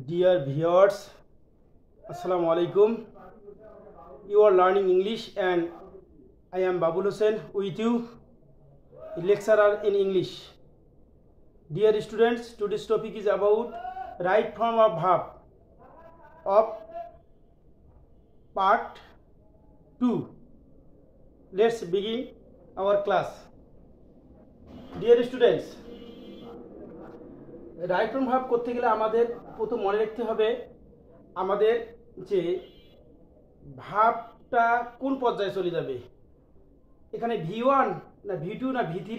Dear viewers, Assalamu alaikum. You are learning English and I am Babul Hussain with you, a lecturer in English. Dear students, today's topic is about right form of verb of part 2. Let's begin our class. Dear students, right form verb করতে গেলে আমাদের প্রথম মনে রাখতে হবে আমাদের যে ভার্বটা কোন পর্যায়ে চলে যাবে, এখানে V1 না V2 না V3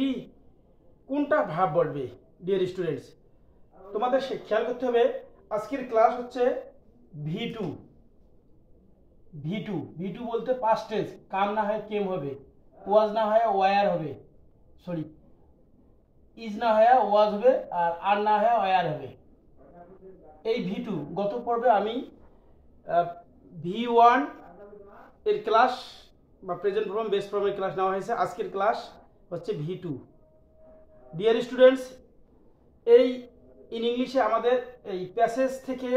কোনটা ভার্ব বলবে। ডিয়ার স্টুডেন্টস, তোমাদের খেয়াল করতে হবে আজকের ক্লাস হচ্ছে V2 বলতে পাস্ট টেন্স, কাম না হয় কেম হবে, ওয়াজ না হয় ওয়ার হবে, সরি ইজ না হয় ওয়াজ হবে, আর না হয় ওয়ার হবে। এই V2 গত পর্বে আমি V1 এর ক্লাস বা প্রেজেন্ট ফর্ম বেস ফর্মের ক্লাস নেওয়া হয়েছে। আজকের ক্লাস হচ্ছে V2। ডিয়ার স্টুডেন্টস, এই ইন ইংলিশে আমাদের এই প্যাসেজ থেকে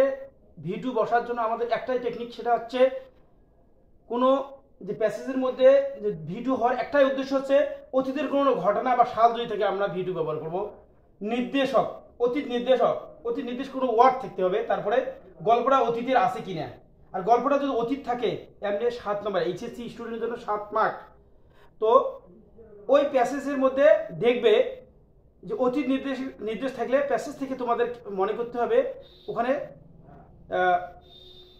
V2 বসার জন্য আমাদের একটাই টেকনিক, সেটা হচ্ছে কোনো যে প্যাসেজের মধ্যে যে V2 হওয়ার একটাই উদ্দেশ্য হচ্ছে অতীতের কোনো ঘটনা বা সাল যদি থেকে আমরা V2 ব্যবহার করব। নির্দেশক, অতীত নির্দেশ কোনো ওয়ার্ড থাকতে হবে, তারপরে গল্পটা অতীতের আছে কিনা। আর গল্পটা যদি অতীত থাকে এমনি 7 নম্বর, এইচএসসি স্টুডেন্টের জন্য 7 মার্ক। তো ওই প্যাসেজের মধ্যে দেখবে যে অতীত নির্দেশ থাকলে প্যাসেজ থেকে তোমাদের মনে করতে হবে ওখানে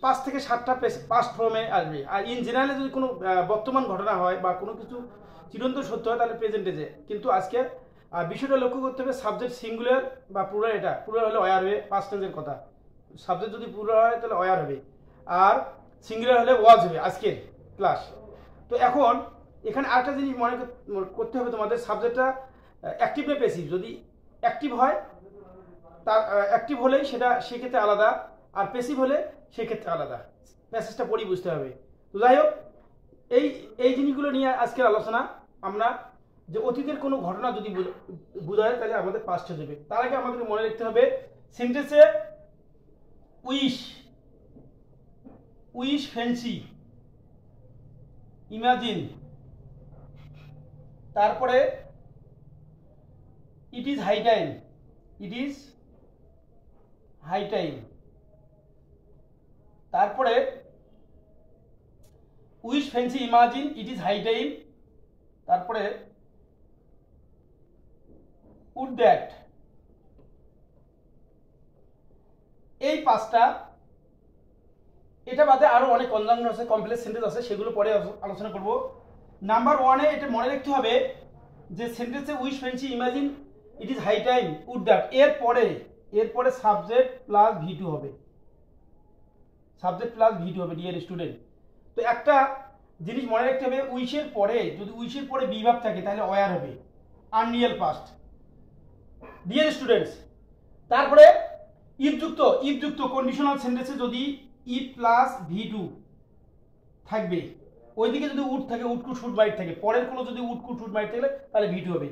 5 থেকে 7টা পাস্ট ফর্মে আসবে। আর ইন জেনারেলে যদি কোনো বর্তমান ঘটনা হয় বা কোনো কিছু চিরন্তন সত্য হয় তাহলে প্রেজেন্ট টেন্সে। কিন্তু আজকে বিষয়টা লক্ষ্য করতে হবে সাবজেক্ট সিঙ্গুলার বা প্লুরাল, এটা প্লুরাল হলে ওয়ার হবে, পাস্ট টেন্সের কথা। সাবজেক্ট যদি প্লুরাল হয় তাহলে ওয়ার হবে, আর সিঙ্গুলার হলে ওয়াজ হবে আজকের ক্লাস। তো এখন এখানে আরেকটা জিনিস মনে করতে হবে তোমাদের, সাবজেক্টটা অ্যাক্টিভ না প্যাসিভ। যদি অ্যাক্টিভ হয় তার অ্যাক্টিভ হলেই সেটা সেক্ষেত্রে আলাদা, আর প্যাসিভ হলে সেক্ষেত্রে আলাদা। প্যাসেজটা পড়ি বুঝতে হবে। তো যাই হোক, এই জিনিসগুলো নিয়ে আজকের আলোচনা। আমরা যে অতীতের কোনো ঘটনা যদি বোঝায় তাহলে আমাদের পাস্ট হয়ে যাবে। তার আগে আমাদেরকে মনে রাখতে হবে সেন্টেন্সে উইশ, ফ্যান্সি, ইমাজিন, তারপরে ইট ইজ হাই টাইম, তারপরে wish, fancy, imagine, it is high time, তারপরে উড দ্যাট। এই 5টা, এটা বাদে আরো অনেক কনজাংশন আছে, কমপ্লেক্স সেন্টেন্স আছে, সেগুলো পরে আলোচনা করব। নাম্বার 1-এ এটা মনে রাখতে হবে যে সেন্টেন্সে wish, fancy, imagine, it is high time, would that, এরপরে সাবজেক্ট প্লাস V2 হবে, ডিয়ার স্টুডেন্ট। তো একটা জিনিস মনে রাখতে হবে, উইশের পরে যদি উইশের পরে বিভাব থাকে তাহলে ওয়ার হবে, আনরিয়াল পাস্ট। ডিয়ার স্টুডেন্টস, তারপরে ইফযুক্ত কন্ডিশনাল সেন্টেন্সে যদি ইফ প্লাস V2 থাকবে, ওইদিকে যদি উড থাকে, উডকুট শুড বাইট থাকে, পরের কোনো যদি উডকুট শুড বাইট থাকলে তাহলে V2 হবে।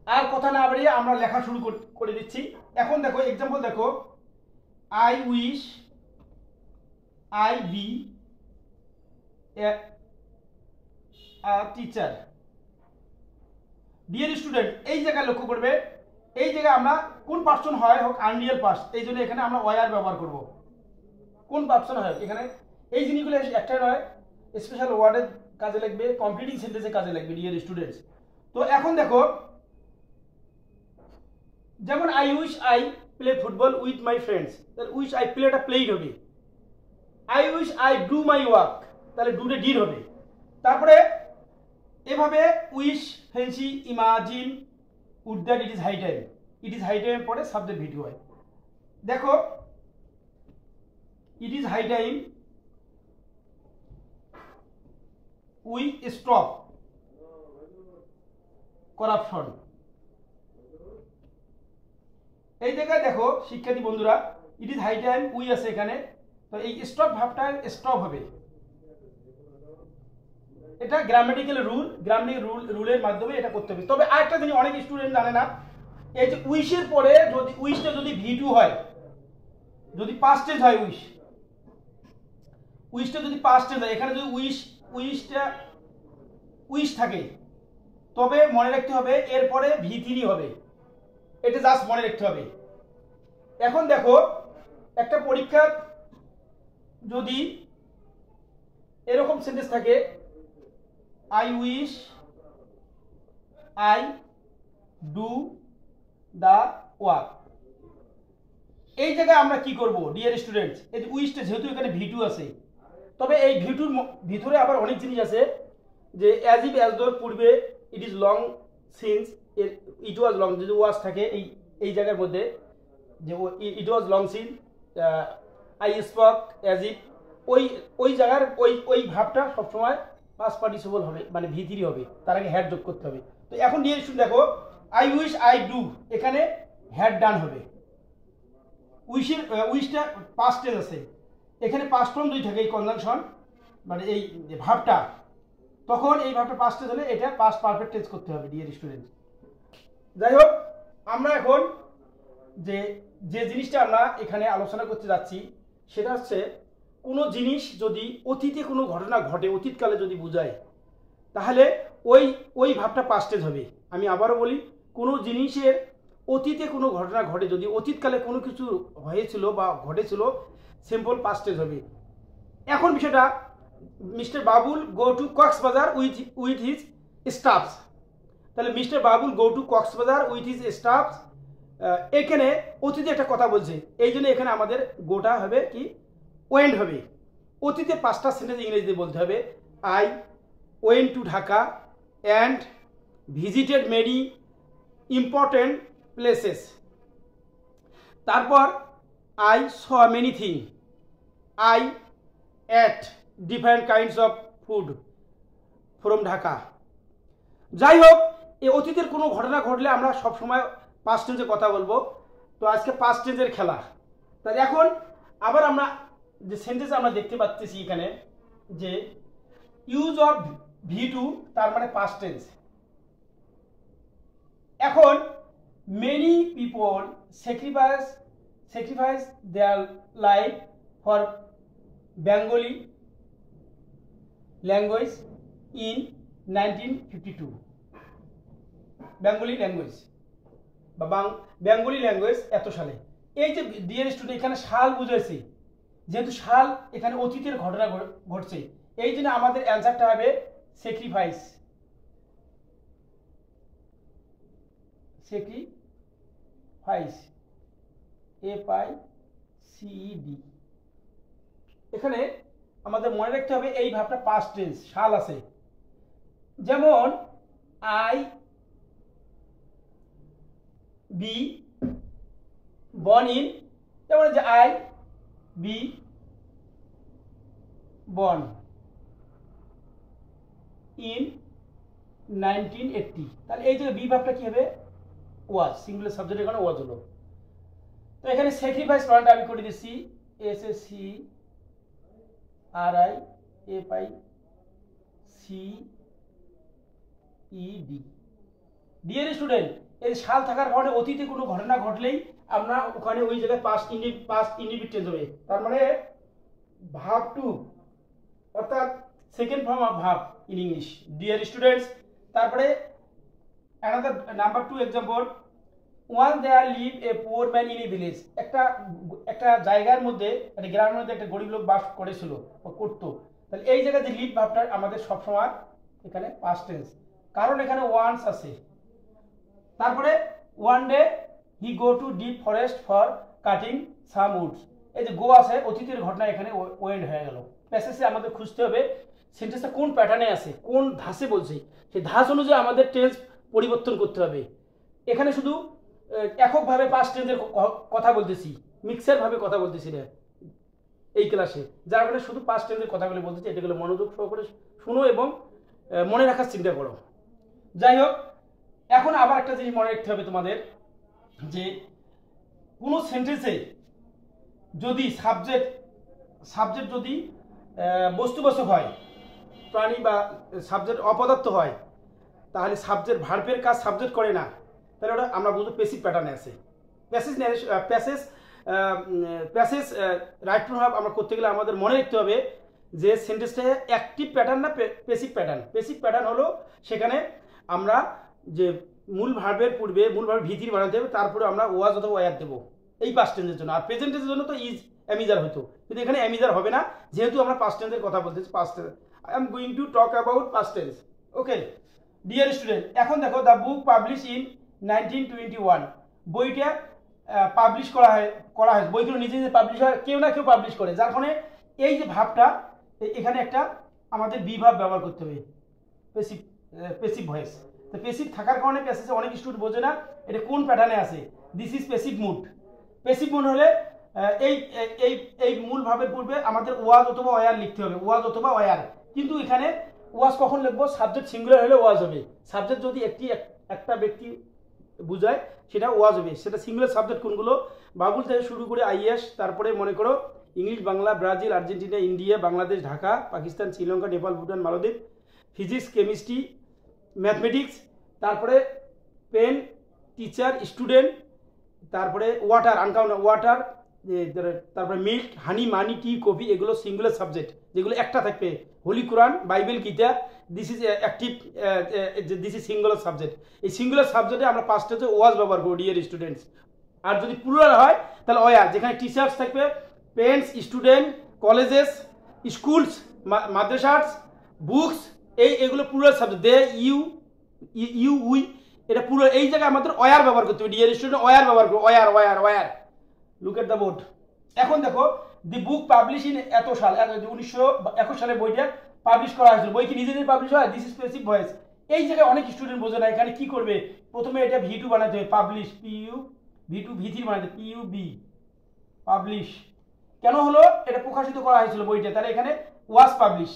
আর কথা না বাড়িয়ে আমরা লেখা শুরু করে দিচ্ছি। এখন দেখো এক্সাম্পল দেখো, I wish I be a teacher. Dear student, এই জায়গায় লক্ষ্য করবে, এই জায়গায় আমরা কোন পার্সন হয় হোক আনরিয়াল পাস্ট, এই জন্য এখানে আমরা ওয়ার ব্যবহার করব। কোন পার্সন হয় এখানে এই জিনিসগুলো একটাই নয়, স্পেশাল ওয়ার্ডের কাজে লাগবে, কমপ্লিটিং সেন্টেন্সের কাজে লাগবে ডিয়ার স্টুডেন্টস। তো এখন দেখো, যেমন I wish I play football with my friends, তাহলে উইশ আই প্লেটা প্লেইড হবে। I wish I do my work, তাহলে ডুটা ডিড হবে। তারপরে এভাবে wish, fancy, imagine, would that, it is high time পরে সাবজেক্ট V2 হয়। দেখো it is high time we stop corruption. এই জায়গায় দেখো শিক্ষার্থী বন্ধুরা, it is high time we আছে এখানে, তো এই স্টপ ভাবটা স্টপ হবে। এটা গ্রামাটিক্যাল রুলের মাধ্যমে এটা করতে হবে। তবে আরেকটা জিনিস অনেক স্টুডেন্ট জানে না, এই যে উইশের পরে যদি উইশটা যদি V2 হয়, যদি পাস্ট টেন্স হয় উইশটা যদি পাস্ট টেন্স হয়, এখানে যদি উইশ থাকে, তবে মনে রাখতে হবে এরপরে V3 হবে, এটা জাস্ট মনে রাখতে হবে। এখন দেখো একটা পরীক্ষা যদি এরকম সেন্টেন্স থাকে, I wish I do the work, এই জায়গায় আমরা কি করব ডিয়ার স্টুডেন্টস, এই যে উইশটা যেহেতু এখানে V2 আছে, তবে এই V2-র ভিতরে আবার অনেক জিনিস আছে, যে অ্যাজ ইফ অ্যাজ দোর পূর্বে it is long since it was long, যদি ওয়াজ থাকে এই জায়গার মধ্যে, যে it was long since I spoke as if, ওই জায়গার ওই ভাবটা সবসময় পাস্ট পার্টিসিপল হবে, মানে V3 হবে, তার আগে হ্যাড যোগ করতে হবে। তো এখন ডিয়ার স্টুডেন্ট দেখো, আই উইশ আই ডু, এখানে হ্যাড ডান হবে। উইশটা পাস্ট টেন্স আছে, এখানে পাস্ট ফর্ম যদি থাকে এই কনজাংশন, মানে এই ভাবটা, তখন এই ভাবটা পাস্ট টেন্স হলে এটা পাস্ট পারফেক্ট টেন্স করতে হবে ডিয়ার স্টুডেন্ট। যাই হোক, আমরা এখন যে জিনিসটা আমরা এখানে আলোচনা করতে যাচ্ছি সেটা হচ্ছে, কোনো জিনিস যদি অতীতে কোনো ঘটনা ঘটে, অতীতকালে যদি বোঝায়, তাহলে ওই ভাবটা পাস্ট টেন্স হবে। আমি আবারও বলি, কোনো জিনিসের অতীতে কোনো ঘটনা ঘটে, যদি অতীতকালে কোনো কিছু হয়েছিল বা ঘটেছিল, সিম্পল পাস্ট টেন্স হবে। এখন বিষয়টা, mister Babul go to Cox's Bazar with his staffs, তাহলে mister Babul go to Cox's Bazar with his staffs, এখানে অতীতে একটা কথা বলছে, এই জন্য এখানে আমাদের গোটা হবে কি ওয়েন্ট হবে। অতীতে 5টা সেন্টেন্স ইংরেজিতে বলতে হবে, I went to Dhaka and visited many important places, তারপর I saw many thing, I ate different kinds of food from Dhaka. যাই হোক, এই অতীতের কোনো ঘটনা ঘটলে আমরা সবসময় পাস্ট টেন্সে কথা বলবো। তো আজকে পাস্ট টেন্সের খেলা। তাই এখন আবার আমরা যে সেন্টেন্স আমরা দেখতে পাচ্ছি এখানে, যে ইউজ অফ V2, তার মানে পাস্ট টেন্স। এখন many people sacrifice their life for Bengali language in 1952, Bengali language বা বেঙ্গলি ল্যাঙ্গুয়েজ এত সালে। এই যে ডিয়ার স্টুডেন্ট, এখানে সাল বুঝেছি, যেহেতু সাল এখানে অতীতের ঘটনা ঘটছে, এই জন্য আমাদের অ্যান্সারটা হবে স্যাক্রিফাইস, FICED। এখানে আমাদের মনে রাখতে হবে এই ভাবটা পাস্ট টেন্স, সাল আছে, যেমন আই বি বর্ন ইন, যেমন যে আই বি বর্ন ইন 1980, তাহলে এই যে বি ভাবটা কি হবে ওয়াজ, সিঙ্গুলার সাবজেক্ট এখানে ওয়াজ হলো। তো এখানে স্যাক্রিফাইস বানানটা আমি করে দিচ্ছি SACRIFICED। ডিয়ার স্টুডেন্ট, এই সাল থাকার কারণে অতীতে কোনো ঘটনা ঘটলেই আমরা ওখানে ওই জায়গায় পাস্ট ইন্ডিফিনিট টেন্স হবে, তার মানে ভার্ব টু, অর্থাৎ second form of verb in English dear students. তারপরে another number 2 example, once there live a poor man in a village, একটা জায়গার মধ্যে, একটা গ্রামের মধ্যে একটা গরিব লোক বাস করেছিল বা করতো, তাহলে এই জায়গায় যে লিভ ভাবটা আমাদের সবসময় এখানে পাস্ট টেন্স, কারণ এখানে ওয়ান্স আছে। তারপরে one day he go to deep forest for cutting some Woods, এই যে গো আছে, অতীতের ঘটনা এখানে ওয়েন্ড হয়ে গেল। প্যাসেজে আমাদের খুঁজতে হবে সেন্টেন্সটা কোন প্যাটার্নে আছে, কোন ধাঁচে বলছে, সেই ধাঁচ অনুযায়ী আমাদের টেন্স পরিবর্তন করতে হবে। এখানে শুধু এককভাবে পাস্ট টেন্সের কথা বলতেছি, মিক্সার ভাবে কথা বলতেছি না এই ক্লাসে, যার কারণে শুধু পাস্ট টেন্সের কথাগুলো বলতেছি, এটাগুলো মনোযোগ সহকারে শুনো এবং মনে রাখার চিন্তা করো। যাই হোক, এখন আবার একটা জিনিস মনে রাখতে হবে তোমাদের, যে কোনো সেন্টেন্সে যদি সাবজেক্ট যদি বস্তুবাচক হয়, প্রাণী বা সাবজেক্ট অপদার্থ হয়, তাহলে সাবজেক্ট ভার্বের কাজ সাবজেক্ট করে না, তাহলে ওটা আমরা বুঝবো প্যাসিভ প্যাটার্নে আছে। Passage passage right two verb আমরা করতে গেলে আমাদের মনে রাখতে হবে যে সেন্টেন্সটা অ্যাক্টিভ প্যাটার্ন না প্যাসিভ প্যাটার্ন। প্যাসিভ প্যাটার্ন হলো সেখানে আমরা যে মূল ভার্বের পূর্বে মূল ভার্ব ভিতির বানাতে হবে, তারপরে আমরা ওয়াজ অথবা ওয়ার দেবো এই পাস্ট টেন্সের জন্য। আর প্রেজেন্ট টেন্সের জন্য তো ইজ অ্যামিজার হতো, কিন্তু এখানে অ্যামিজার হবে না যেহেতু আমরা পাস্ট টেন্সের কথা বলতেছি। Past tense, I am going to talk about past tense. Okay dear student, এখন দেখো দ্য বুক পাবলিশ ইন 1921, বইটা পাবলিশ করা হয় বইগুলো নিজে নিজে পাবলিশ হয়, কেউ না কেউ পাবলিশ করে, যার ফলে এই যে ভাবটা এখানে একটা আমাদের বি ভাব ব্যবহার করতে হবে, পেসিভ ভয়েস। তো পেসিভ থাকার কারণে প্যাসেজে অনেক স্টুডেন্ট বোঝে না এটা কোন প্যাটার্নে আছে। This is passive mood. Passive mood হলে এই এই এই মূল ভাবের পূর্বে আমাদের ওয়াজ অথবা ওয়ার লিখতে হবে, ওয়াজ অথবা ওয়ার। কিন্তু এখানে ওয়াজ কখন লিখবো? সাবজেক্ট সিঙ্গুলার হলে ওয়াজ হবে। সাবজেক্ট যদি একটা ব্যক্তি বুঝায় সেটা ওয়াজ হবে। সেটা সিঙ্গুলার সাবজেক্ট কোনগুলো? বাবুল থেকে শুরু করে আইএস, তারপরে মনে করো English, Bangla, Brazil, Argentina, India, Bangladesh, Dhaka, Pakistan, Sri Lanka, Nepal, Bhutan, মালদ্বীপ, ফিজিক্স, কেমিস্ট্রি, ম্যাথমেটিক্স, তারপরে পেন, টিচার, স্টুডেন্ট, তারপরে ওয়াটার, আনকাউন্ট ওয়াটার, তারপরে milk, honey, money, tea, coffee, এগুলো সিঙ্গুলার সাবজেক্ট যেগুলো একটা থাকবে। Holy Quran, Bible, Gita, this is active, this is singular subject. এই সিঙ্গুলার সাবজেক্টে আমরা পাঁচটা হচ্ছে ওয়াজ ব্যবহার করবো ডিয়ার স্টুডেন্টস। আর যদি প্লুরাল হয় তাহলে ওয়ার, যেখানে টিচার্স থাকবে, parents, student, colleges, schools, madrasas, books, এগুলো plural subject. They, you, we, এটা পুরো এই জায়গায় আমাদের ওয়ার ব্যবহার করতে হবে ডিয়ার স্টুডেন্ট। ওয়ার ব্যবহার করবো, were. Look at the board. এখন দেখো দি বুক পাবলিশ ইন এত সাল, 1921 সালে বইটা পাবলিশ করা হয়েছিল। বই কি নিজে নিজে পাবলিশ হয়? This is passive voice. এই জায়গায় অনেক স্টুডেন্ট বোঝে না, এখানে কি করবে? প্রথমে এটা ভি2 বানাতে হবে, পাবলিশ, পিইউ, ভি2 ভি3 বানাতে, পিইউ বি, পাবলিশ। কেন হলো? এটা প্রকাশিত করা হয়েছিল বইটা, তাহলে এখানে ওয়াজ পাবলিশ,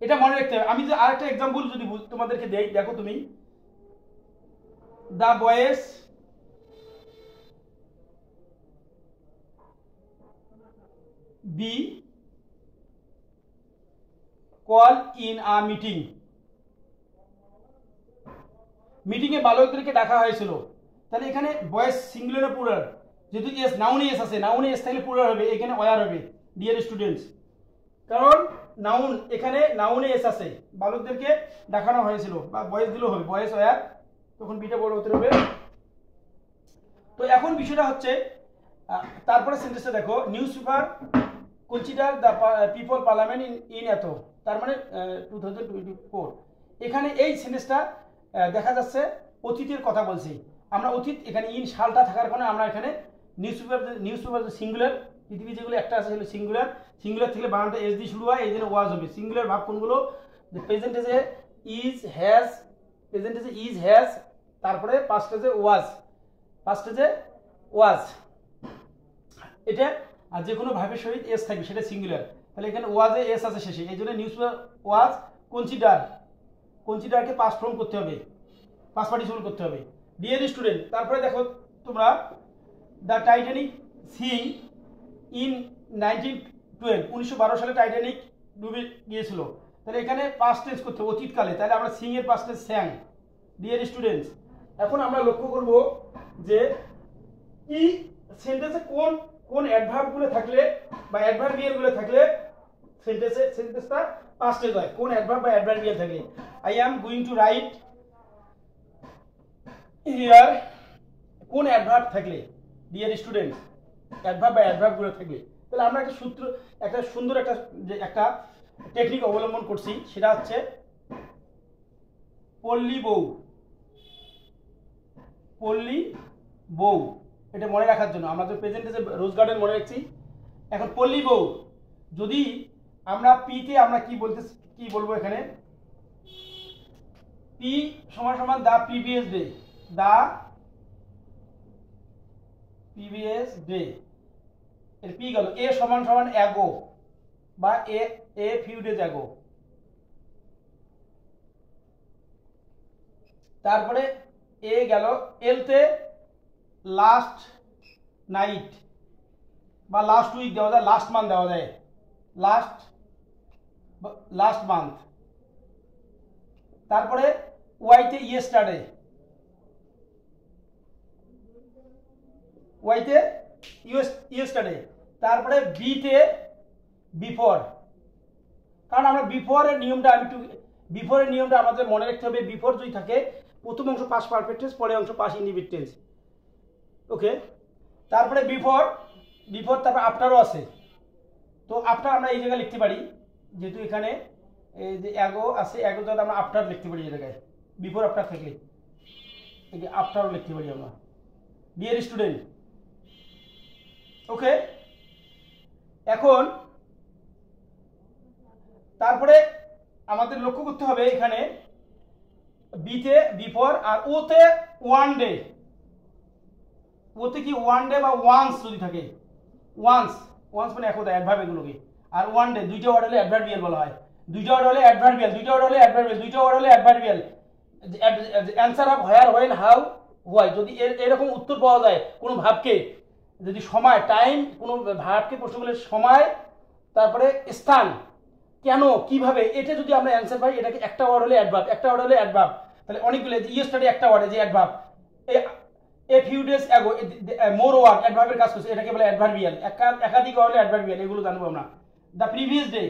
এটা মনে রাখতে হবে। আমি যে আরেকটা এক্সাম্পল যদি তোমাদেরকে দেই, দেখো তুমি, the boys be call in a meeting, মিটিংয়ে বালকদেরকে ডাকা হয়েছিল। তাহলে এখানে বয়েজ সিঙ্গুলার প্লুরাল? যেহেতু এস, নাউনে এস আছে, নাউনে এস থাকলে প্লুরাল হবে, এখানে ওয়ার হবে ডিয়ার স্টুডেন্টস। কারণ নাউন, এখানে নাউনে এস আছে, বালকদেরকে দেখানো হয়েছিল বা বয়েজ দিলেও হবে, বয়েজ ওয়ার, তখন বিটা বড় হতে হবে। তো এখন বিষয়টা হচ্ছে, তারপরে সেন্টেন্সটা দেখো, news paper consider the people parliament in এত, তার মানে 2024। এখানে এই সেন্টেন্সটা দেখা যাচ্ছে অতীতের কথা বলছি আমরা। অতীত এখানে ইন সালটা থাকার কারণে আমরা এখানে নিউজ পেপার সিঙ্গুলার, পৃথিবী যেগুলো একটা আছে সেগুলো সিঙ্গুলার থেকে বানানটা এস দিয়ে শুরু হয়, এই জন্য ওয়াজ হবে। সিঙ্গুলার ভাব কোনগুলো? প্রেজেন্ট টেন্সে ইজ, হ্যাজ, প্রেজেন্ট টেন্সে ইজ, হ্যাজ, তারপরে পাস্ট টেন্সে ওয়াজ, এটা। আর যে কোনো ভাবের সহিত এস থাকবে সেটা সিঙ্গুলার, তাহলে এখানে ওয়াজে এস আছে শেষে, এই জন্য নিউজ পেপার ওয়াজ কনসিডারকে পাস্ট ফর্ম করতে হবে, পাস্ট পার্টিসিপল করতে হবে ডিয়ার স্টুডেন্ট। তারপরে দেখো তোমরা, দ্য টাইটানিক সিঙ্ক ইন 1912 সালে টাইটানিক ডুবে গিয়েছিল, তাহলে এখানে পাস্ট টেন্স করতে হবে অতীতকালে, তাহলে আমরা সিং এর পাস্ট টেন্স স্যাং ডিয়ার স্টুডেন্টস। এখন আমরা লক্ষ্য করব যে এই সেন্টেন্সে কোন অ্যাডভার্বগুলো থাকলে বা অ্যাডভার্বিয়ালগুলো থাকলে সেন্টেন্সটা পাস্ট টেন্স হয়, কোন অ্যাডভার্ব বা অ্যাডভার্বিয়াল থাকলে। I am going to right here, কোন অ্যাডভার্ব থাকলে ডিয়ার স্টুডেন্টস, অ্যাডভার্ব বা অ্যাডভার্বগুলো থাকলে। তাহলে আমরা একটা সুন্দর একটা টেকনিক অবলম্বন করছি, সেটা হচ্ছে পল্লী বউ, এটা মনে রাখার জন্য আমরা তো প্রেজেন্ট টেন্সে রোজ গার্ডেন মনে রাখছি। এখন পল্লী বউ, যদি আমরা পিতে আমরা কি বলবো এখানে? পি সমান সমান দা প্রিভিয়াস ডে, এর পি গেল। এ সমান সমান অ্যাগো বা এ ফিউ ডেজ অ্যাগো। তারপরে এ গেল, এলতে লাস্ট নাইট বা লাস্ট উইক দেওয়া যায়, লাস্ট মান্থ দেওয়া যায়, লাস্ট মান্থ। তারপরে ওয়াইতে ইয়েস্টারডে, ইয়েস্টারডে, তারপরে বিতে বিফোর, কারণ আমরা বিফোরের নিয়মটা আমাদের মনে রাখতে হবে। বিফোর যদি থাকে প্রথম অংশ পাস্ট পারফেক্ট টেন্স, পরের অংশ পাস্ট ইনডিফিনিট টেন্স। ওকে, তারপরে বিফোর, তারপরে আফটারও আছে। তো আফটার আমরা এই জায়গায় লিখতে পারি, যেহেতু এখানে এই যে অ্যাগো আছে, অ্যাগো জায়গায় আমরা আফটার লিখতে পারি। এই জায়গায় বিফোর আফটার থাকলে এই যে আফটারও লিখতে পারি আমরা, ডিয়ার স্টুডেন্ট। ওকে, এখন তারপরে আমাদের লক্ষ্য করতে হবে এখানে বিতে বিফোর, আর ওতে ওয়ান ডে। ওতে কি ওয়ান ডে বা ওয়ান্স যদি থাকে, ওয়ান্স মানে একদা অ্যাডভার্ব এগুলোকে, আর ওয়ান ডে দুইটা ওয়ার্ড হলে অ্যাডভার্বিয়াল বলা হয়। দুইটা ওয়ার্ড হলে adverbial. Answer of where, when, how, why. যদি এরকম উত্তর পাওয়া যায় কোনো ভাবকে, যদি সময়, টাইম, কোনো ভাবকে প্রশ্ন করলে সময়, তারপরে স্থান, কেন, কিভাবে, এটা যদি আমরা অ্যান্সার পাই, এটাকে একটা ওয়ার্ড হলে অ্যাডভার্ব, তাহলে অনেকগুলো। ইয়েস্টারডে একটা ওয়ার্ড, যে adverb. A few days ago, more word অ্যাডভার্বের কাজ করছে, এটাকে বলে অ্যাডভার্বিয়াল। একাধিক ওয়ার্ড হলে অ্যাডভার্বিয়াল, এগুলো জানবো আমরা। দ্য প্রিভিয়াস ডে,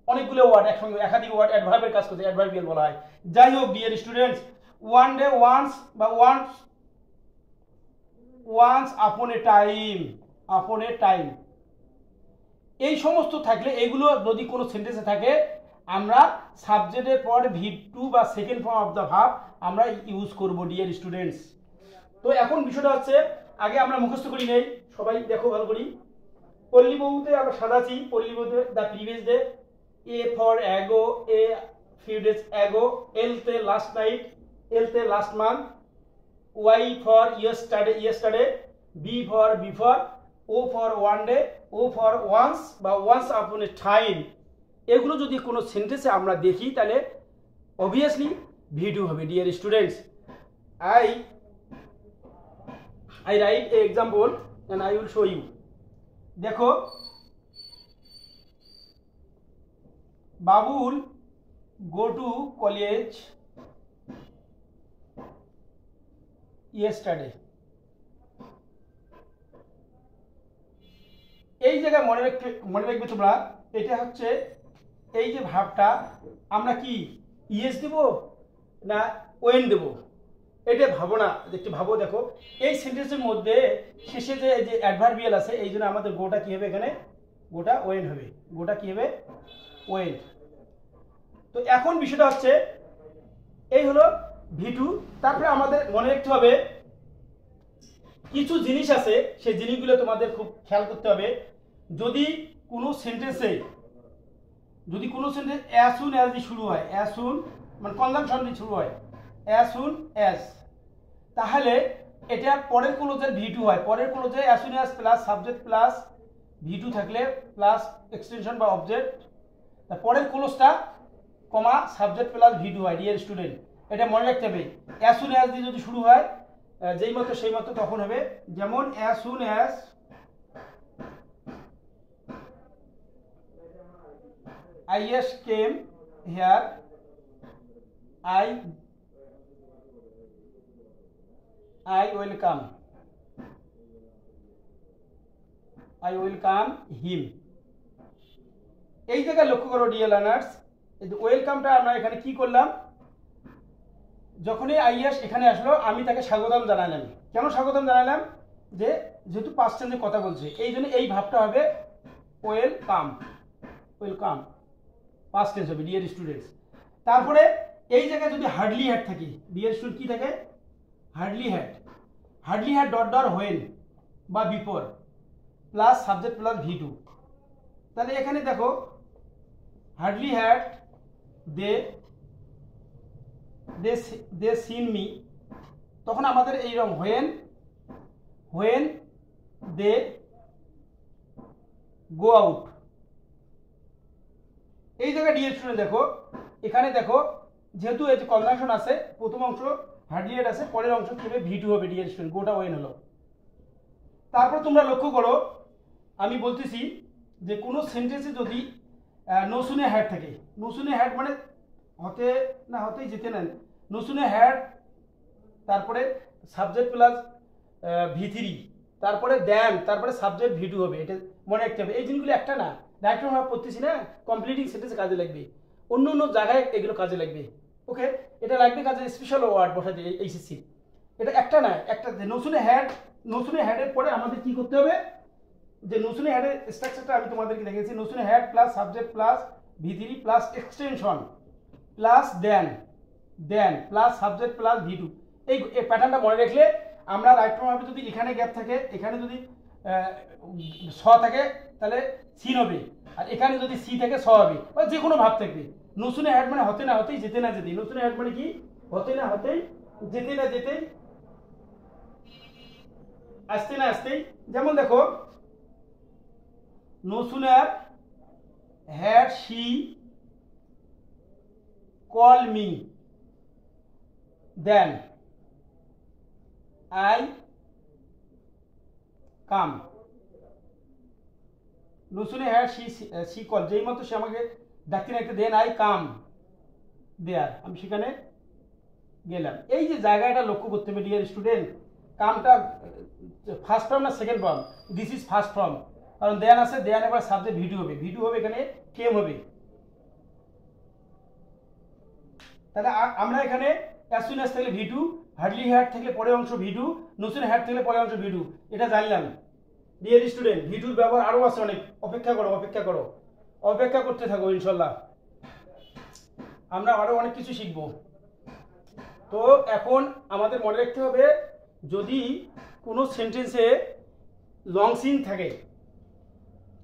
অনেকগুলো ওয়ার্ড একসঙ্গে, একাধিক ওয়ার্ড অ্যাডভার্বের কাজ করছে, অ্যাডভার্বিয়াল বলা হয়। যাই হোক dear students, one day, once বা ওয়ান্স আপন এ টাইম, এই সমস্ত থাকলে, এগুলো যদি কোনো সেন্টেন্সে থাকে, আমরা সাবজেক্টের পর V2 বা second form of the verb আমরা ইউজ করব ডিয়ার স্টুডেন্টস। তো এখন বিষয়টা হচ্ছে, আগে আমরা মুখস্থ করি নেই, সবাই দেখো ভালো করি। পল্লী বহুতে আমরা সাজাচ্ছি, পল্লী বহুতে the previous day, a for ago, a few days ago, L তে লাস্ট নাইট, এল তে last month, Y for yesterday, B for before, O for one day, O for once বা ওয়ান্স আপন এ টাইম। এগুলো যদি কোনো সেন্টেন্সে আমরা দেখি, তাহলে অবভিয়াসলি V2 হবে dear students. I write a example and I will show you. দেখো, Babul go to college yesterday. এই জায়গায় মনে রাখবে তোমরা, এটা হচ্ছে এই যে ভাবটা, আমরা কি ইয়েস দেব না ওয়েন দেব, এটা ভাবো না, একটু ভাবো। দেখো এই সেন্টেন্সের মধ্যে শেষে যে অ্যাডভার্বিয়াল আছে, এই জন্য আমাদের গোটা কি হবে, এখানে গোটা ওয়েন হবে, গোটা কি হবে, ওয়েন। তো এখন বিষয়টা হচ্ছে, এই হলো V2। তারপরে আমাদের মনে রাখতে হবে কিছু জিনিস আছে, সেই জিনিসগুলো তোমাদের খুব খেয়াল করতে হবে। যদি কোনো সেন্টেন্সে অ্যাজ সুন অ্যাজ দিয়ে শুরু হয়, অ্যাজ সুন মানে কনজাংশন দিয়ে শুরু হয়, অ্যাজ সুন অ্যাজ, তাহলে এটা পরের ক্লোজের V2 হয়। পরের ক্লোজে as soon as plus subject plus V2 থাকলে প্লাস এক্সটেনশন বা অবজেক্ট, পরের ক্লোজটা কমা সাবজেক্ট প্লাস V2 হয় ডিয়ার স্টুডেন্ট। এটা মনে রাখতে হবে। অ্যাজ সুন অ্যাজ দিয়ে যদি শুরু হয়, যেই মতো সেই মতো তখন হবে। যেমন as soon as IS came here, I welcome him। এই জায়গায় লক্ষ্য করো ডিয়ার লার্নার্স, এই যে ওয়েলকামটা আমরা এখানে কি করলাম, যখনই IS এখানে আসলো, আমি তাকে স্বাগতম জানালাম। কেন স্বাগতম জানালাম, যেহেতু পাস্ট টেন্সে কথা বলছে, এই জন্য এই ভাবটা হবে ওয়েলকাম, পাস্ট টেন্স হবে ডিয়ার স্টুডেন্টস। তারপরে এই জায়গায় যদি হার্ডলি হ্যাড থাকে, ডিয়ার স্টুডেন্ট কি থাকে, hardly had dot dot when বা before plus subject plus V2। তাহলে এখানে দেখো hardly had they seen me, তখন আমাদের এইরকম হোয়েন দে গো আউট। এই জায়গায় ডিয়ার স্টুডেন্ট দেখো, এখানে দেখো যেহেতু এই যে কনজাংশন আছে, প্রথম অংশ হার্ডলি হ্যাড আছে, পরের অংশ কি হবে, V2 হবে ডিয়ার স্টুডেন্ট, গোটা ওয়েন হলো। তারপর তোমরা লক্ষ্য করো, আমি বলতেছি যে কোনো সেন্টেন্সে যদি নো শুনে হ্যাড থাকে, নো শুনে হ্যাড মানে হতেই যেতে নেন, নো শুনে হ্যাড, তারপরে সাবজেক্ট প্লাস V3, তারপরে দেন, তারপরে সাবজেক্ট ভি টু হবে। এটা মনে রাখতে হবে। এই জিনিসগুলো একটা না, ডাইরেক্ট আমরা পড়তেছি না, কমপ্লিটিং সেন্টেন্সে কাজে লাগবে, অন্য অন্য জায়গায় এগুলো কাজে লাগবে। ওকে, এটা লাগবে কাজে স্পেশাল ওয়ার্ড বসাতে এইচএসসি। এটা একটা না, একটা নসুনে হেডের পরে আমাদের কি করতে হবে, যে নসুনে হেডের স্ট্রাকচারটা আমি তোমাদেরকে দেখেছি। No sooner had plus subject plus ভি3 plus extension plus then plus subject plus ভি2। এই প্যাটার্নটা মনে রাখলে আমরা রাইট ফর্ম হবে। যদি এখানে গ্যাপ থাকে, এখানে যদি স থাকে তাহলে সিন হবে, আর এখানে যদি সি থাকে স হবে, বা যে কোনো ভাব থাকবে। নসুনে হেড মানে হতে না হতেই, যেতে না যেতেই। নসুনে হেড মানে কি, হতে না হতেই, যেতে না যেতেই, আসতে না আসতেই। যেমন দেখো, no sooner had she called me than I come. No sooner had she called, যেই মতো সে আমাকে ডাকতে ডাকতে দেন I come there, আমি সেখানে গেলাম। এই যে জায়গাটা লক্ষ্য করতে হবে ডিয়ার স্টুডেন্ট। কামটা ফার্স্ট ফর্ম না second form? This is first form, কারণ দেন আছে, দেন এবার সাবজেক্ট ভি2 হবে, ভি2 হবে এখানে কেম হবে। তাহলে আমরা এখানে অ্যাজ সুন অ্যাজ থাকলে ভি2, হার্ডলি হ্যাড থাকলে পরের অংশ ভি2, নসুন হ্যাড থাকলে পরের অংশ ভি2, এটা জানলাম। ডিয়ার স্টুডেন্ট, ভি2 ব্যবহার আরো আছে অনেক, অপেক্ষা করো, অপেক্ষা করতে থাকো, ইনশাল্লাহ আমরা আরো অনেক কিছু শিখব। তো এখন আমাদের মনে রাখতে হবে, যদি কোনো সেন্টেন্সে লং সিন থাকে,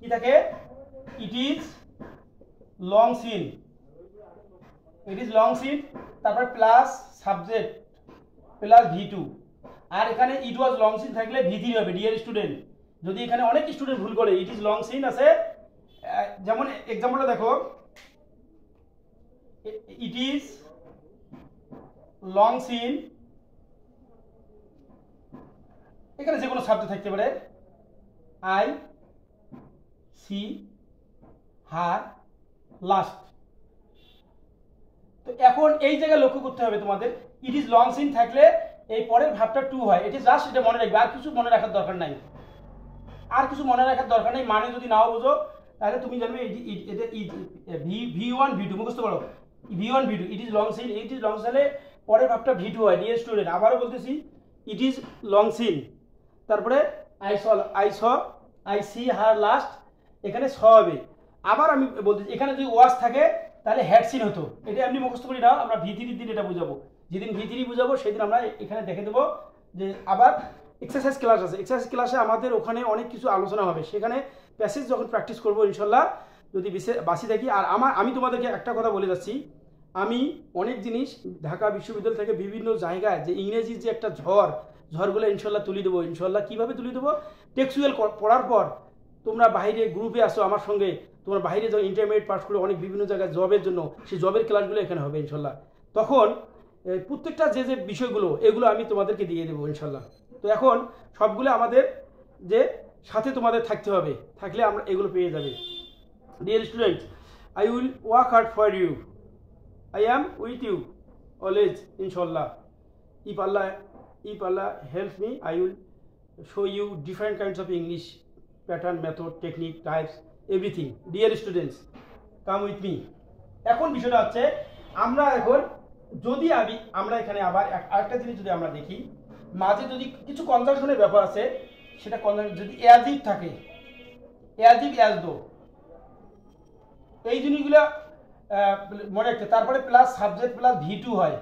কি থাকে, ইট ইজ লং সিন, তারপর প্লাস সাবজেক্ট প্লাস ভি2, আর এখানে ইট ওয়াজ লং সিন থাকলে ভি3 হবে। ডিয়ার স্টুডেন্ট, যদি এখানে অনেক স্টুডেন্ট ভুল করে, ইট ইজ লং সিন আছে, যেমন এক্সাম্পলটা দেখো, ইট ইজ লং সিন, এখানে যে কোনো সাবজেক্ট থাকতে পারে, আই সি হার লাস্ট। তো এখন এই জায়গায় লক্ষ্য করতে হবে তোমাদের, ইট ইজ লং সিন থাকলে এই পরের ভাবটা টু হয়। এটি জাস্ট এটা মনে রাখবে, আর কিছু মনে রাখার দরকার নাই, মানে যদি নাও বোঝো তাহলে তুমি জানবে এটা ভি1 ভি2 মুখস্থ করো, ভি1 ভি2, ইট ইজ লং সিন, হলে পরের ভাবটা ভি2 হয়। ডিয়ার স্টুডেন্ট, আবারও বলতেছি, ইট ইজ লং সিন, তারপরে আই সি হার লাস্ট, এখানে স হবে। আবার আমি বলতেছি, এখানে যদি ওয়াজ থাকে তাহলে হেড সিন হতো। এটা এমনি মুখস্থ করি না, আমরা ভি3 দিন এটা বুঝাবো। যেদিন ভি3 বুঝাবো সেদিন আমরা এখানে দেখে দেবো যে আবার এক্সারসাইজ ক্লাস আছে। এক্সারসাইজ ক্লাসে আমাদের ওখানে অনেক কিছু আলোচনা হবে, সেখানে প্যাসেজ যখন প্র্যাকটিস করবো ইনশাল্লাহ, যদি বাসি থাকি। আর আমি তোমাদেরকে একটা কথা বলে যাচ্ছি, আমি অনেক জিনিস ঢাকা বিশ্ববিদ্যালয় থেকে বিভিন্ন জায়গায় যে ইংরেজির যে একটা ঝড়গুলো ইনশাল্লাহ তুলে দেবো। ইনশাল্লাহ কীভাবে তুলে দেবো, টেক্সচুয়াল পড়ার পর তোমরা বাইরে গ্রুপে আসো আমার সঙ্গে, তোমরা বাইরে যখন ইন্টারমিডিয়েট পাস করে অনেক বিভিন্ন জায়গায় জবের জন্য, সেই জবের ক্লাসগুলো এখানে হবে ইনশাল্লাহ। তখন প্রত্যেকটা যে বিষয়গুলো এগুলো আমি তোমাদেরকে দিয়ে দেবো ইনশাল্লাহ। তো এখন সবগুলো আমাদের যে সাথে তোমাদের থাকতে হবে, থাকলে আমরা এগুলো পেয়ে যাবে। Dear student, I will work hard for you, I am with you always, inshallah. If Allah helps me, I will show you different kinds of English pattern, method, technique, types, everything. Dear students, come with me. এখন বিষয়টা হচ্ছে, আমরা এখানে আবার আরেকটা জিনিস যদি আমরা দেখি, মাঝে যদি কিছু কনজাংশনের ব্যাপার আছে, সেটা কনজাংশন যদি অ্যাজ ইফ থাকে, অ্যাজ ইফ অ্যাজ দো, এই জিনিসগুলো মনে রাখতে। তারপরে প্লাস সাবজেক্ট প্লাস ভি2 হয়,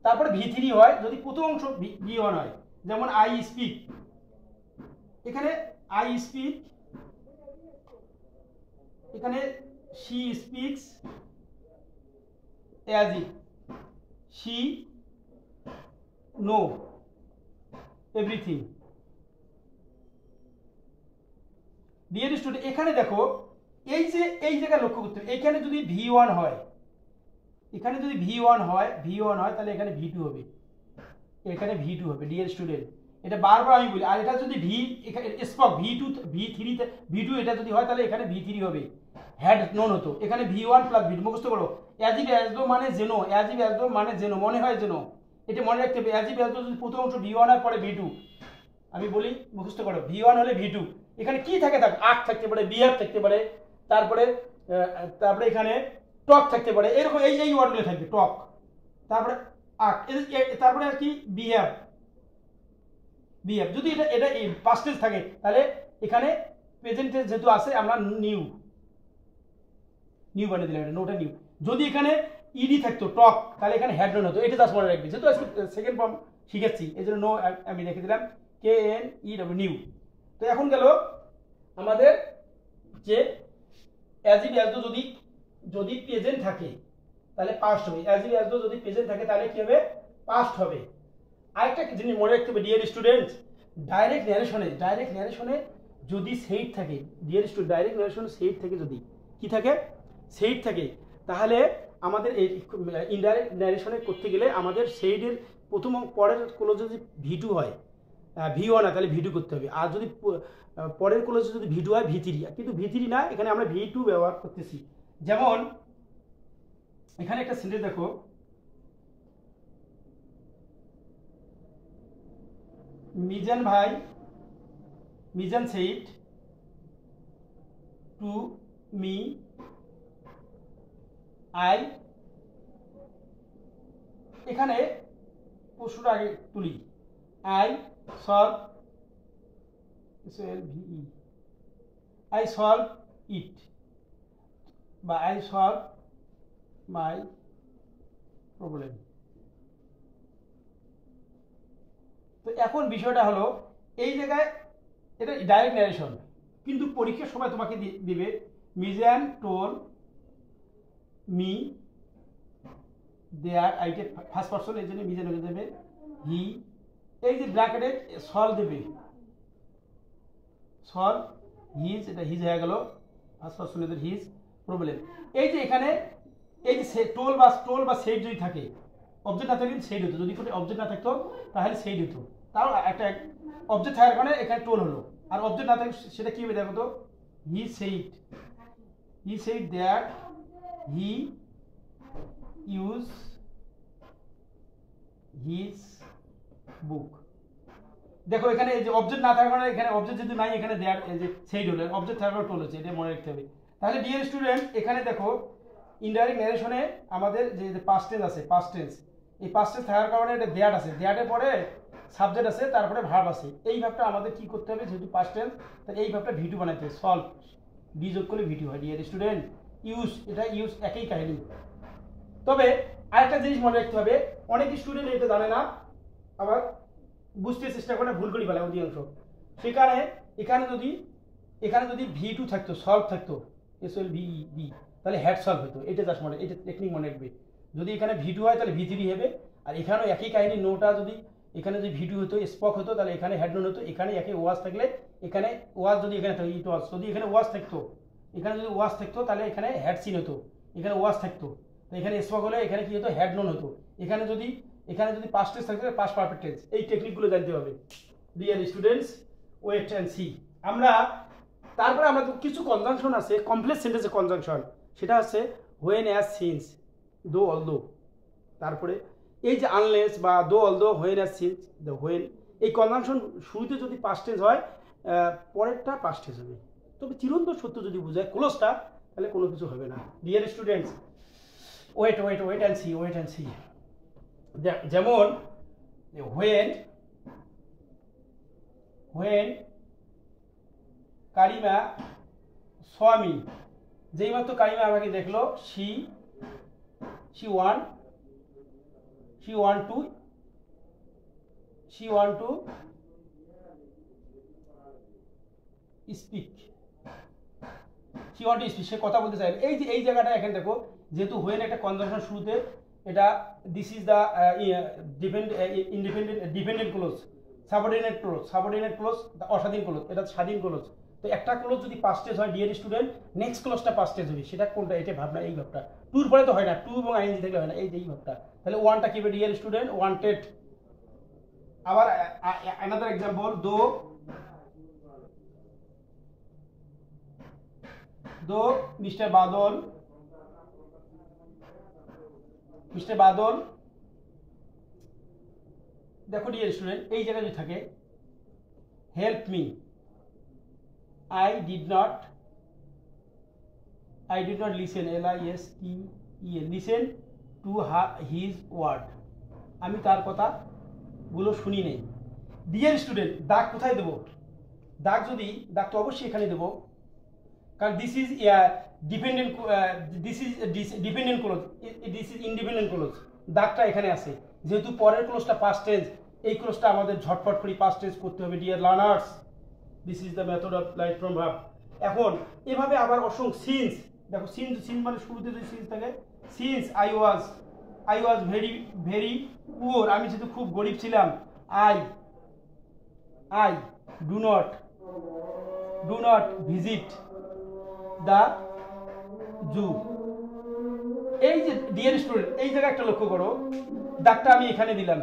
তারপরে ভি3 হয় যদি প্রথম অংশ ভি1 হয়। যেমন আই স্পিক, এখানে আই স্পিক, এখানে she speaks as if, she know everything. Dear student, এখানে দেখো, এই জায়গায় লক্ষ্য করতে হবে, এখানে যদি ভি1 হয়, তাহলে এখানে ভি2 হবে, ডিয়ার স্টুডেন্ট। এটা বারবার আমি বলি। আর এটা যদি ভি2 এটা যদি হয় তাহলে এখানে ভি3 হবে, হ্যাড নোন হতো, এখানে ভি1 প্লাস ভি2 মুখস্থ করো। অ্যাজ ইফ অ্যাজ দো মানে যেন, মনে হয় যেন, এটা মনে রাখতে হবে। অ্যাজ ইফ অ্যাজ দো যদি প্রথম অংশ ভি1 হয় পরে ভি2, আমি বলি মুখস্থ করো, V1 হলে V2, এখানে কি থাকে থাক, আর্ক থাকতে পারে, বিহার থাকতে পারে, তারপরে তারপরে এখানে টক থাকতে পারে, এরকম এই ওয়ার্ডগুলো থাকবে, টক, তারপরে আর্ক, তারপরে আর কি বিহেভ। যদি এটা পাস্ট টেন্স থাকে তাহলে এখানে প্রেজেন্ট টেন্স যেহেতু আছে আমরা নিউ বানিয়ে দিলাম, এটা নোটা নিউ। যদি এখানে ইডি থাকতো টক, তাহলে এখানে হ্যাড নোন হতো, এটা জাস্ট মনে রাখবে, যেহেতু আজকে সেকেন্ড ফর্ম শিখেছি এই জন্য নো আমি লিখে দিলাম KNEW, নিউ। তো এখন গেল আমাদের যে অ্যাজ ইফ অ্যাজ দো যদি প্রেজেন্ট থাকে তাহলে পাস্ট হবে, অ্যাজ ইফ অ্যাজ দো যদি প্রেজেন্ট থাকে তাহলে কি হবে, পাস্ট হবে। আরেকটা জিনিস মনে রাখতে হবে ডিয়ার স্টুডেন্টস, ডাইরেক্ট ন্যারেশনে যদি সেইড থাকে, ডিয়ার স্টুডেন্ট ডাইরেক্ট ন্যারেশনে সেইড থাকে, যদি কি থাকে, সেইড থাকে, তাহলে আমাদের এই ইনডাইরেক্ট ন্যারেশনে করতে গেলে আমাদের সেইডের প্রথম পরের ক্লোজ যদি V2 হয়, V1 না তাহলে V2 করতে হবে, আর যদি পরের ক্লোজ যদি V2 হয় V3, কিন্তু V3 না, এখানে আমরা V2 ব্যবহার করতেছি। যেমন এখানে একটা সেন্টেন্স দেখো, মিজান said to me এখানে প্রশ্নটা আগে তুলি, I solve it বা I solve my problem। তো এখন বিষয়টা হলো এই জায়গায় এটা ডাইরেক্ট ন্যারেশন, কিন্তু পরীক্ষার সময় তোমাকে দিবে মিজান টোল মি দেয়ার, আইটে ফার্স্ট পারসন, এই জন্য মিজান হয়ে যাবে হি, এই যে ব্র্যাকেটে সলভ দেবে, সলভ হিজ, এটা হিজ হয়ে গেল, ফার্স্ট পারসন এর হিজ প্রবলেম। এই যে এখানে এই যে টোল বা সেড যদি থাকে, অবজেক্ট না থাকলে সেড হতো, যদি কোনো অবজেক্ট না থাকতো তাহলে সেড হতো, তাও একটা অবজেক্ট থাকার কারণে এখানে টোল হলো, আর অবজেক্ট না থাকলে সেটা কি হবে দেখো তো, হি said that he used his book। দেখো এখানে এই যে অবজেক্ট না থাকার কারণে, এখানে অবজেক্ট যদি নাই, এখানে দেয়ার এই যে সেইড হলো, অবজেক্ট থাকার কারণে টোল হচ্ছে, এটা মনে রাখতে হবে। তাহলে ডিয়ার স্টুডেন্ট এখানে দেখো ইনডাইরেক্ট ন্যারেশনে আমাদের যে পাস্ট টেন্স আছে, পাস্ট টেন্স, এই পাস্ট টেন্স থাকার কারণে এটা দেয়ার আছে, দেয়ারের পরে সাবজেক্ট আছে, তারপরে ভার্ব আছে, এই ভাবটা আমাদের কি করতে হবে, যেহেতু পাস্ট টেন্স তাহলে এই ভাবটা V2 বানাইতে হবে, সলভ ডি যোগ করলে V2 হয়। ডিয়ার স্টুডেন্ট ইউজ, এটা ইউজ একই কাহিনী। তবে আরেকটা জিনিস মনে রাখতে হবে, অনেক স্টুডেন্ট এটা জানে না, আবার বুঝতে চেষ্টা করে ভুল করে ফেলে অধিকাংশ। সেখানে এখানে যদি V2 থাকতো, সলভ থাকতো, SOLVE, তাহলে হ্যাড সলভ হতো, এটা জাস্ট মনে, এটা টেকনিক মনে রাখবে। যদি এখানে V2 হয় তাহলে V3 হবে, আর এখানেও একই কাহিনী, নোটা যদি এখানে যদি V2 হতো, স্পক হতো, তাহলে এখানে হেড নোন হতো, এখানে একই ওয়াজ থাকলে এখানে ওয়াজ, যদি এখানে থাকতো ইট ওয়াজ, যদি এখানে ওয়াজ থাকতো, এখানে যদি ওয়াজ থাকতো তাহলে এখানে হেড সিন হতো, এখানে ওয়াজ থাকতো, তো এখানে স্পক হলে এখানে কি হতো, হেড নোন হতো। এখানে যদি পাস্ট টেন্স থাকতো, পাস্ট পারফেক্ট টেন্স। এই টেকনিকগুলো জানতে হবে dear students, wait and see. তারপরে আমরা কিছু কনজাংশন আছে, কমপ্লেক্স সেন্টেন্সে কনজাংশন, সেটা আছে হোয়েন, অ্যাজ, সিন্স, দো, অলদো, তারপরে এই যে আনলেস বা দো, although, when, as, since, the, when, এই কনজাংশন শুরুতে যদি পাস্ট টেন্স হয়, পরেরটা পাস্ট টেন্স হবে। তবে চিরন্তন সত্য যদি বোঝায় ক্লোজটা, তাহলে কোনো কিছু হবে না। Dear students, wait and see. যেমন হোয়েন কারিমা স্বামী, যেই মাত্র কারিমা আমাকে দেখলো, she want to speak, সে কথা বলতে চাইবে। এই জায়গাটা এখানে দেখো, যেহেতু হোয়েন একটা কনজাংশন শুরুতে, এটা this is the dependent clause, subordinate clause, অস্বাধীন ক্লোজ, এটা স্বাধীন ক্লোজ। তো একটা ক্লোজ যদি পাস্ট টেন্স হয় ডিয়ার স্টুডেন্ট, নেক্সট ক্লোজটা পাস্ট টেন্স হবে, সেটা কোনটা, এটা ভাবনা, এই ভাবটা। টুর পরে তো হয় না, টু এবং আইএনজি থাকলে হয় না, এই ভাবটা। তাহলে ওয়ানটা কি হবে ডিয়ার স্টুডেন্ট, ওয়ান্টেড। আবার অ্যানাদার এক্সাম্পল, দো মিস্টার বাদল, দেখো ডিয়ার স্টুডেন্ট, এই জায়গায় যদি থাকে help me. I did not listen, L-I-S-T-E-N, listen to his word. আমি তার কথা গুলো শুনি নেই। ডিয়ার স্টুডেন্ট, দাগ কোথায় দেবো? দাগ তো অবশ্যই এখানে দেবো, কারণ this is dependent close, this is independent close. দাগটা এখানে আছে, যেহেতু পরের ক্লোজটা পাস্ট টেন্স, এই ক্লোজটা আমাদের ঝটপট করে পাস্ট টেন্স করতে হবে। Dear learners, this is the method of life from verb. এখন এভাবে আবার অসংখ্য সিন্স, দেখো সিন্স মানে শুরুতে যদি সিন্স থাকে, since I was very poor, আমি যেহেতু খুব গরিব ছিলাম। I do not visit the zoo. এই যে ডিয়ার স্টুডেন্ট, এই জায়গায় একটা লক্ষ্য করো, দাগটা আমি এখানে দিলাম,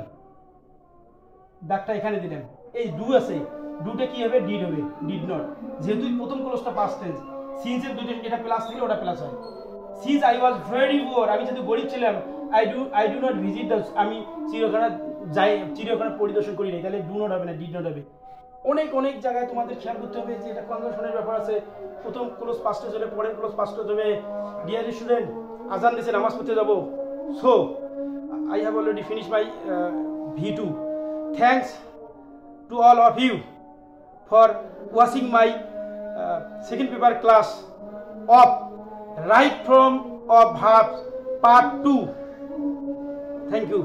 এই ডু আছে, ডুটা কি হবে? ডিড হবে, ডিড নট। যেহেতু প্রথম ক্লোজটা পাস্ট টেন্স, সিন্সের দুটো, এটা প্লাস থাকলে ওটা প্লাস হয়। Since I was very poor, আমি যেহেতু গরিব ছিলাম। I do not visit the, আমি চিড়িয়াখানা পরিদর্শন করি নাই, তাহলে ডু নট হবে না, ডিড নট হবে। অনেক জায়গায় তোমাদের খেয়াল করতে হবে যে এটা কনজাংশনের ব্যাপার আছে। প্রথম ক্লোজ পাস্ট টেন্স হলে পরের ক্লোজ পাস্ট টেন্স হবে। ডিয়ার স্টুডেন্ট, আজান দিয়েছে, নামাজ পড়তে যাব। So I have already finish my V2. Thanks to all of you for watching my second paper class of Right from of Verbs Part 2. Thank you.